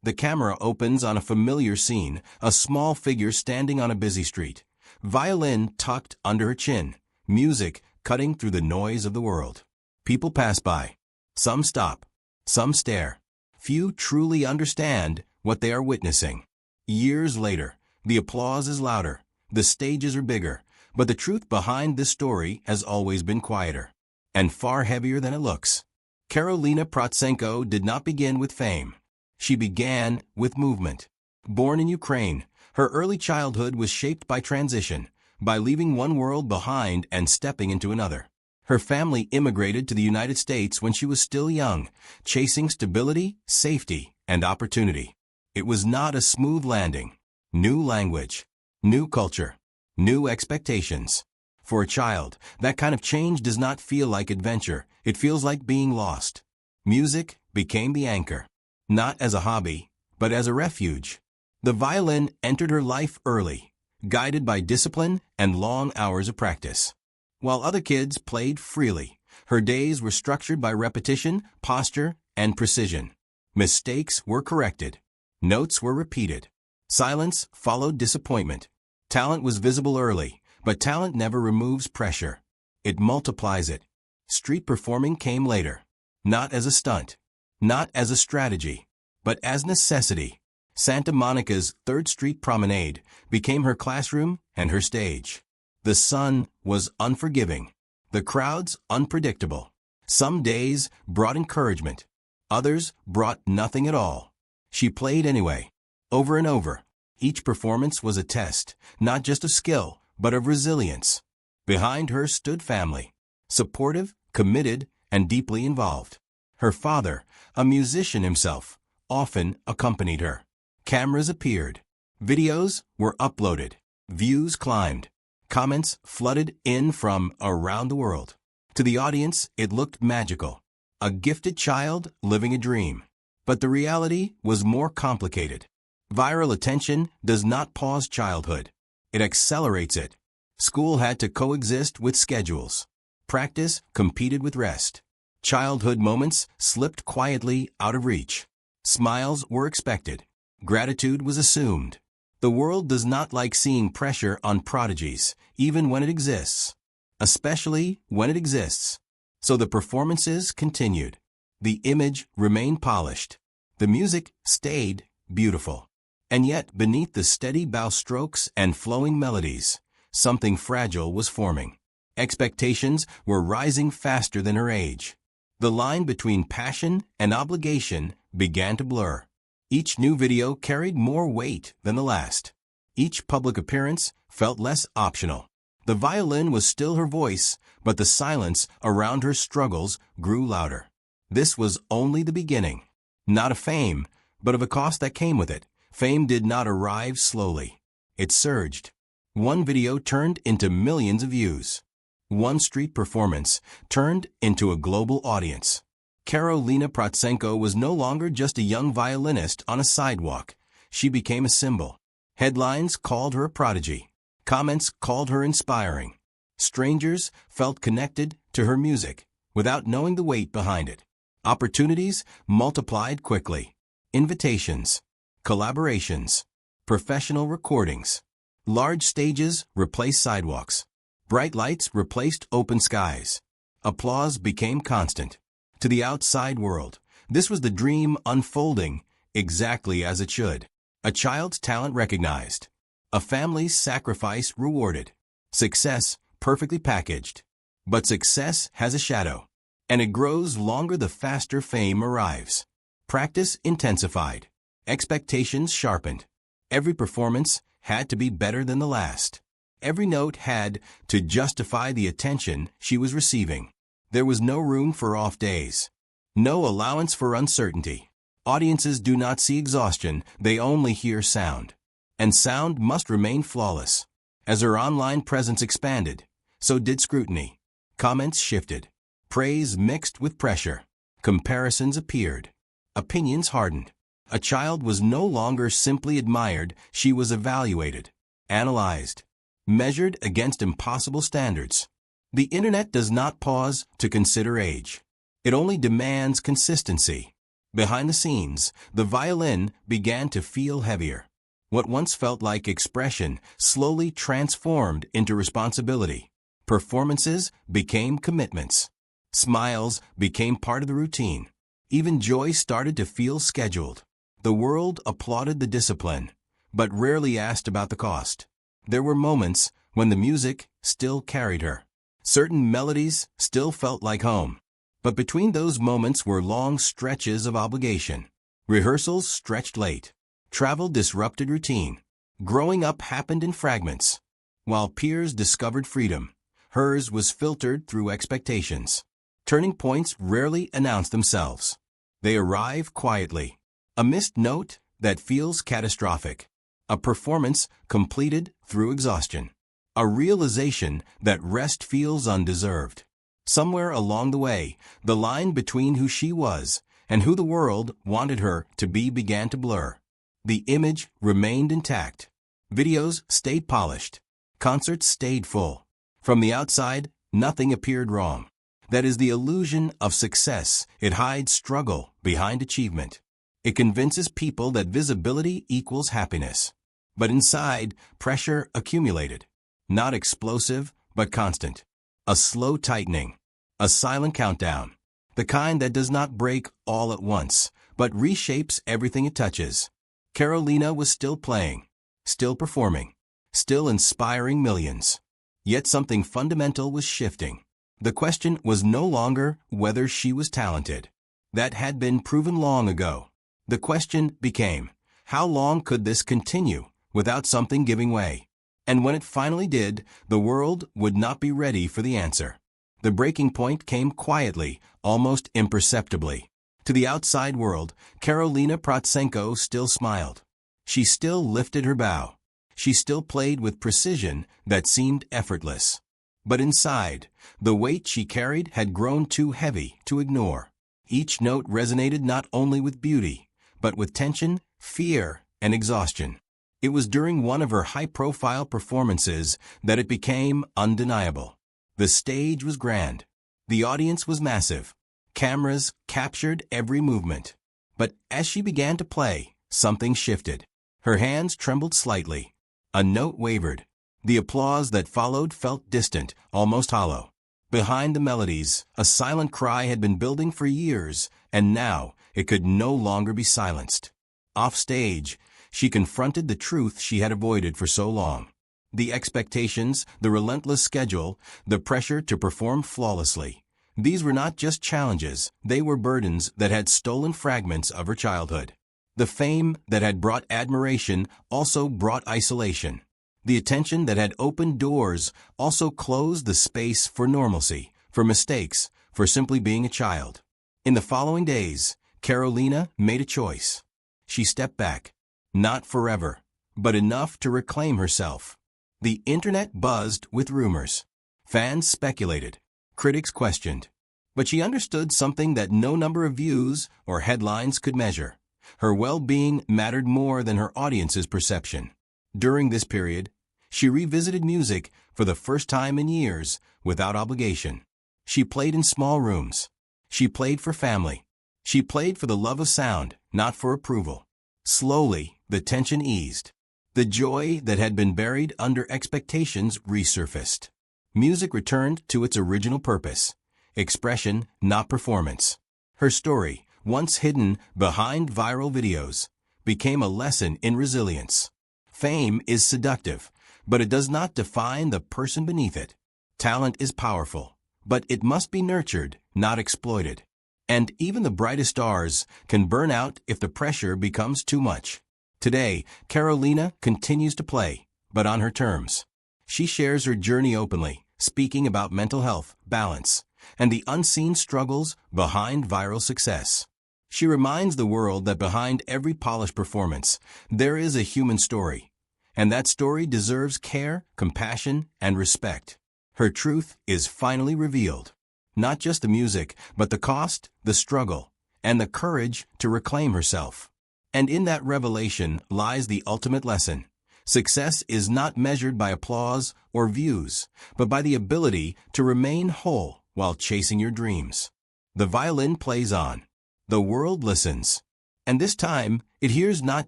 The camera opens on a familiar scene, a small figure standing on a busy street. Violin tucked under her chin, music cutting through the noise of the world. People pass by. Some stop. Some stare. Few truly understand what they are witnessing. Years later, the applause is louder, the stages are bigger, but the truth behind this story has always been quieter and far heavier than it looks. Karolina Protsenko did not begin with fame. She began with movement. Born in Ukraine, her early childhood was shaped by transition, by leaving one world behind and stepping into another. Her family immigrated to the United States when she was still young, chasing stability, safety, and opportunity. It was not a smooth landing. New language, new culture, new expectations. For a child, that kind of change does not feel like adventure. It feels like being lost. Music became the anchor, not as a hobby, but as a refuge. The violin entered her life early, guided by discipline and long hours of practice. While other kids played freely, her days were structured by repetition, posture, and precision. Mistakes were corrected. Notes were repeated. Silence followed disappointment. Talent was visible early, but talent never removes pressure. It multiplies it. Street performing came later. Not as a stunt, not as a strategy, but as necessity. Santa Monica's 3rd Street Promenade became her classroom and her stage. The sun was unforgiving. The crowds unpredictable. Some days brought encouragement. Others brought nothing at all. She played anyway, over and over. Each performance was a test, not just of skill, but of resilience. Behind her stood family, supportive, committed, and deeply involved. Her father, a musician himself, often accompanied her. Cameras appeared. Videos were uploaded. Views climbed. Comments flooded in from around the world. To the audience, it looked magical. A gifted child living a dream. But the reality was more complicated. Viral attention does not pause childhood. It accelerates it. School had to coexist with schedules. Practice competed with rest. Childhood moments slipped quietly out of reach. Smiles were expected. Gratitude was assumed. The world does not like seeing pressure on prodigies, even when it exists. Especially when it exists. So the performances continued. The image remained polished. The music stayed beautiful. And yet, beneath the steady bow strokes and flowing melodies, something fragile was forming. Expectations were rising faster than her age. The line between passion and obligation began to blur. Each new video carried more weight than the last. Each public appearance felt less optional. The violin was still her voice, but the silence around her struggles grew louder. This was only the beginning. Not of fame, but of a cost that came with it. Fame did not arrive slowly. It surged. One video turned into millions of views. One street performance turned into a global audience. Karolina Protsenko was no longer just a young violinist on a sidewalk. She became a symbol. Headlines called her a prodigy. Comments called her inspiring. Strangers felt connected to her music without knowing the weight behind it. Opportunities multiplied quickly. Invitations, collaborations, professional recordings. Large stages replaced sidewalks. Bright lights replaced open skies. Applause became constant. To the outside world, this was the dream unfolding exactly as it should. A child's talent recognized. A family's sacrifice rewarded. Success perfectly packaged. But success has a shadow, and it grows longer the faster fame arrives. Practice intensified. Expectations sharpened. Every performance had to be better than the last. Every note had to justify the attention she was receiving. There was no room for off days. No allowance for uncertainty. Audiences do not see exhaustion, they only hear sound. And sound must remain flawless. As her online presence expanded, so did scrutiny. Comments shifted. Praise mixed with pressure. Comparisons appeared. Opinions hardened. A child was no longer simply admired, she was evaluated, analyzed, measured against impossible standards. The internet does not pause to consider age. It only demands consistency. Behind the scenes, the violin began to feel heavier. What once felt like expression slowly transformed into responsibility. Performances became commitments. Smiles became part of the routine. Even joy started to feel scheduled. The world applauded the discipline, but rarely asked about the cost. There were moments when the music still carried her. Certain melodies still felt like home. But between those moments were long stretches of obligation. Rehearsals stretched late. Travel disrupted routine. Growing up happened in fragments. While peers discovered freedom, hers was filtered through expectations. Turning points rarely announce themselves. They arrive quietly. A missed note that feels catastrophic. A performance completed through exhaustion. A realization that rest feels undeserved. Somewhere along the way, the line between who she was and who the world wanted her to be began to blur. The image remained intact. Videos stayed polished. Concerts stayed full. From the outside, nothing appeared wrong. That is the illusion of success. It hides struggle behind achievement. It convinces people that visibility equals happiness. But inside, pressure accumulated. Not explosive, but constant. A slow tightening. A silent countdown. The kind that does not break all at once, but reshapes everything it touches. Karolina was still playing, still performing, still inspiring millions. Yet something fundamental was shifting. The question was no longer whether she was talented. That had been proven long ago. The question became, how long could this continue without something giving way? And when it finally did, the world would not be ready for the answer. The breaking point came quietly, almost imperceptibly. To the outside world, Karolina Protsenko still smiled. She still lifted her bow. She still played with precision that seemed effortless. But inside, the weight she carried had grown too heavy to ignore. Each note resonated not only with beauty, but with tension, fear, and exhaustion. It was during one of her high-profile performances that it became undeniable. The stage was grand. The audience was massive. Cameras captured every movement. But as she began to play, something shifted. Her hands trembled slightly. A note wavered. The applause that followed felt distant, almost hollow. Behind the melodies, a silent cry had been building for years, and now it could no longer be silenced. Off stage, she confronted the truth she had avoided for so long. The expectations, the relentless schedule, the pressure to perform flawlessly. These were not just challenges, they were burdens that had stolen fragments of her childhood. The fame that had brought admiration also brought isolation. The attention that had opened doors also closed the space for normalcy, for mistakes, for simply being a child. In the following days, Karolina made a choice. She stepped back, not forever, but enough to reclaim herself. The internet buzzed with rumors. Fans speculated. Critics questioned. But she understood something that no number of views or headlines could measure. Her well-being mattered more than her audience's perception. During this period, she revisited music for the first time in years without obligation. She played in small rooms. She played for family. She played for the love of sound, not for approval. Slowly, the tension eased. The joy that had been buried under expectations resurfaced. Music returned to its original purpose, expression, not performance. Her story, once hidden behind viral videos, became a lesson in resilience. Fame is seductive, but it does not define the person beneath it. Talent is powerful, but it must be nurtured, not exploited. And even the brightest stars can burn out if the pressure becomes too much. Today, Karolina continues to play, but on her terms. She shares her journey openly, speaking about mental health, balance, and the unseen struggles behind viral success. She reminds the world that behind every polished performance, there is a human story, and that story deserves care, compassion, and respect. Her truth is finally revealed. Not just the music, but the cost, the struggle, and the courage to reclaim herself. And in that revelation lies the ultimate lesson. Success is not measured by applause or views, but by the ability to remain whole while chasing your dreams. The violin plays on. The world listens. And this time, it hears not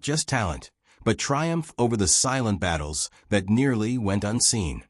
just talent, but triumph over the silent battles that nearly went unseen.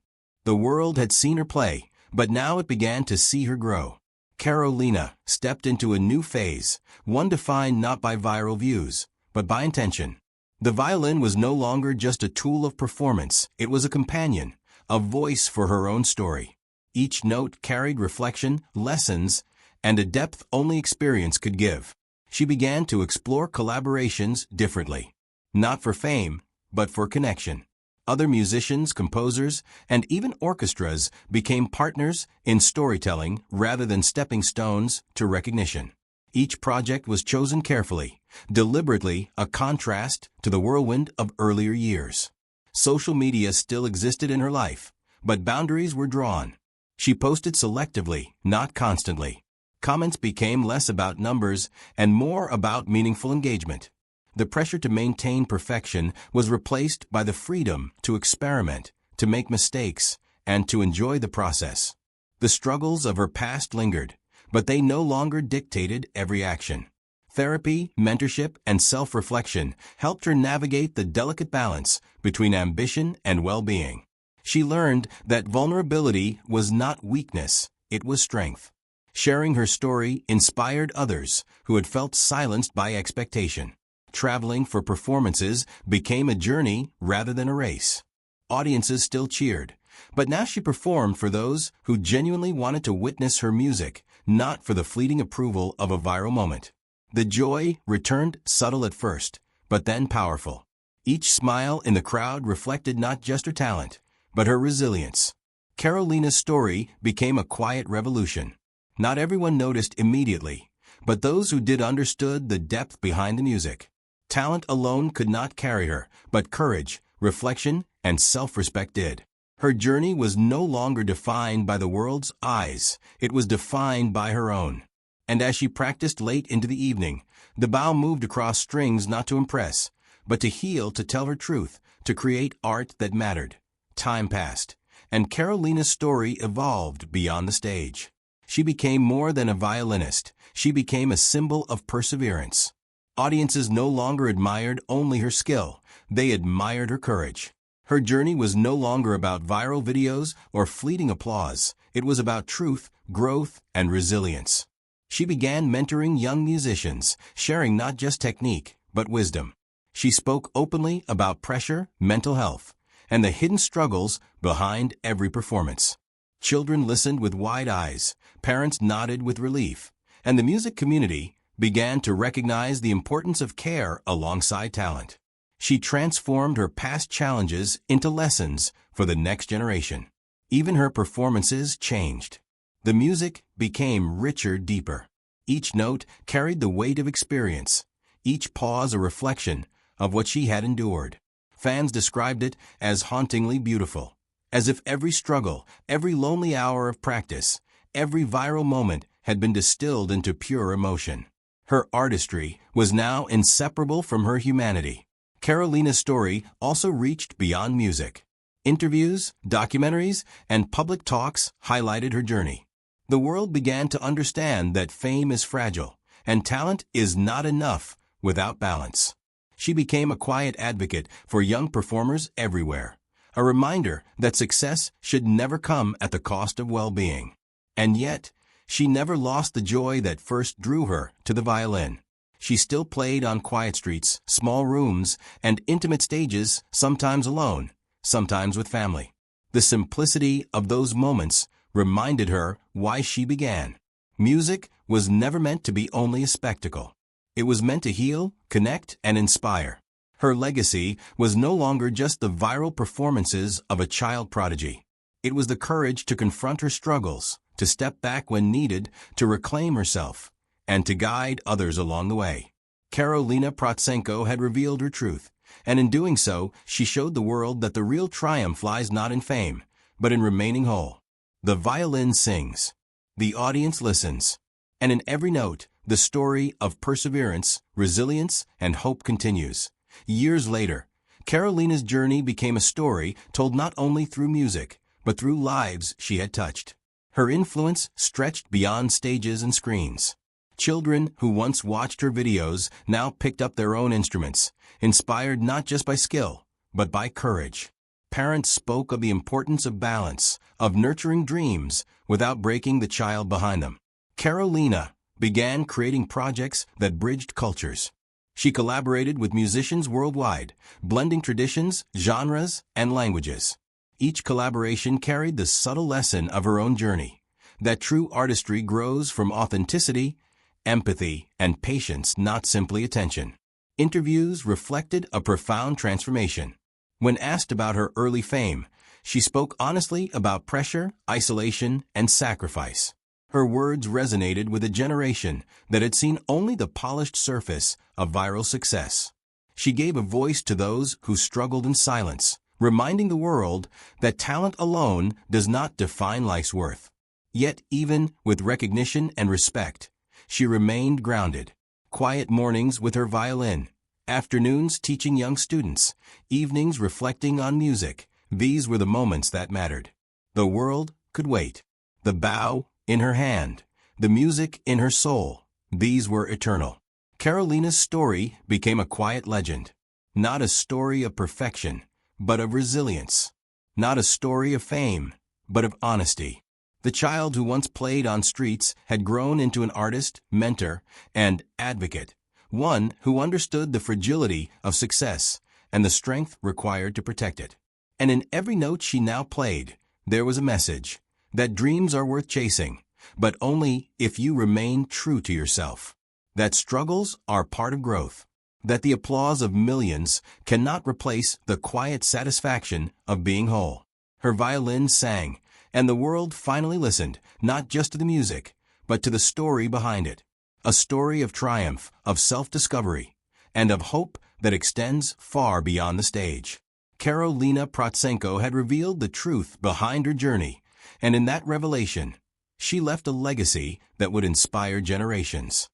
The world had seen her play, but now it began to see her grow. Karolina stepped into a new phase, one defined not by viral views, but by intention. The violin was no longer just a tool of performance, it was a companion, a voice for her own story. Each note carried reflection, lessons, and a depth only experience could give. She began to explore collaborations differently. Not for fame, but for connection. Other musicians, composers, and even orchestras became partners in storytelling rather than stepping stones to recognition. Each project was chosen carefully, deliberately a contrast to the whirlwind of earlier years. Social media still existed in her life, but boundaries were drawn. She posted selectively, not constantly. Comments became less about numbers and more about meaningful engagement. The pressure to maintain perfection was replaced by the freedom to experiment, to make mistakes, and to enjoy the process. The struggles of her past lingered, but they no longer dictated every action. Therapy, mentorship, and self-reflection helped her navigate the delicate balance between ambition and well-being. She learned that vulnerability was not weakness, it was strength. Sharing her story inspired others who had felt silenced by expectation. Traveling for performances became a journey rather than a race. Audiences still cheered, but now she performed for those who genuinely wanted to witness her music, not for the fleeting approval of a viral moment. The joy returned subtle at first, but then powerful. Each smile in the crowd reflected not just her talent, but her resilience. Karolina's story became a quiet revolution. Not everyone noticed immediately, but those who did understood the depth behind the music. Talent alone could not carry her, but courage, reflection, and self-respect did. Her journey was no longer defined by the world's eyes, it was defined by her own. And as she practiced late into the evening, the bow moved across strings not to impress, but to heal, to tell her truth, to create art that mattered. Time passed, and Karolina's story evolved beyond the stage. She became more than a violinist, she became a symbol of perseverance. Audiences no longer admired only her skill, they admired her courage. Her journey was no longer about viral videos or fleeting applause, it was about truth, growth, and resilience. She began mentoring young musicians, sharing not just technique, but wisdom. She spoke openly about pressure, mental health, and the hidden struggles behind every performance. Children listened with wide eyes, parents nodded with relief, and the music community began to recognize the importance of care alongside talent. She transformed her past challenges into lessons for the next generation. Even her performances changed. The music became richer, deeper. Each note carried the weight of experience, each pause a reflection of what she had endured. Fans described it as hauntingly beautiful, as if every struggle, every lonely hour of practice, every viral moment had been distilled into pure emotion. Her artistry was now inseparable from her humanity. Karolina's story also reached beyond music. Interviews, documentaries, and public talks highlighted her journey. The world began to understand that fame is fragile, and talent is not enough without balance. She became a quiet advocate for young performers everywhere, a reminder that success should never come at the cost of well-being. And yet, she never lost the joy that first drew her to the violin. She still played on quiet streets, small rooms, and intimate stages, sometimes alone, sometimes with family. The simplicity of those moments reminded her why she began. Music was never meant to be only a spectacle. It was meant to heal, connect, and inspire. Her legacy was no longer just the viral performances of a child prodigy. It was the courage to confront her struggles, to step back when needed, to reclaim herself, and to guide others along the way. Karolina Protsenko had revealed her truth, and in doing so, she showed the world that the real triumph lies not in fame, but in remaining whole. The violin sings, the audience listens, and in every note, the story of perseverance, resilience, and hope continues. Years later, Karolina's journey became a story told not only through music, but through lives she had touched. Her influence stretched beyond stages and screens. Children who once watched her videos now picked up their own instruments, inspired not just by skill, but by courage. Parents spoke of the importance of balance, of nurturing dreams without breaking the child behind them. Karolina began creating projects that bridged cultures. She collaborated with musicians worldwide, blending traditions, genres, and languages. Each collaboration carried the subtle lesson of her own journey, that true artistry grows from authenticity, empathy, and patience, not simply attention. Interviews reflected a profound transformation. When asked about her early fame, she spoke honestly about pressure, isolation, and sacrifice. Her words resonated with a generation that had seen only the polished surface of viral success. She gave a voice to those who struggled in silence, reminding the world that talent alone does not define life's worth. Yet even with recognition and respect, she remained grounded. Quiet mornings with her violin, afternoons teaching young students, evenings reflecting on music, these were the moments that mattered. The world could wait. The bow in her hand, the music in her soul, these were eternal. Karolina's story became a quiet legend. Not a story of perfection, but of resilience. Not a story of fame, but of honesty. The child who once played on streets had grown into an artist, mentor, and advocate, one who understood the fragility of success and the strength required to protect it. And in every note she now played, there was a message that dreams are worth chasing, but only if you remain true to yourself. That struggles are part of growth. That the applause of millions cannot replace the quiet satisfaction of being whole. Her violin sang, and the world finally listened, not just to the music, but to the story behind it. A story of triumph, of self-discovery, and of hope that extends far beyond the stage. Karolina Protsenko had revealed the truth behind her journey, and in that revelation, she left a legacy that would inspire generations.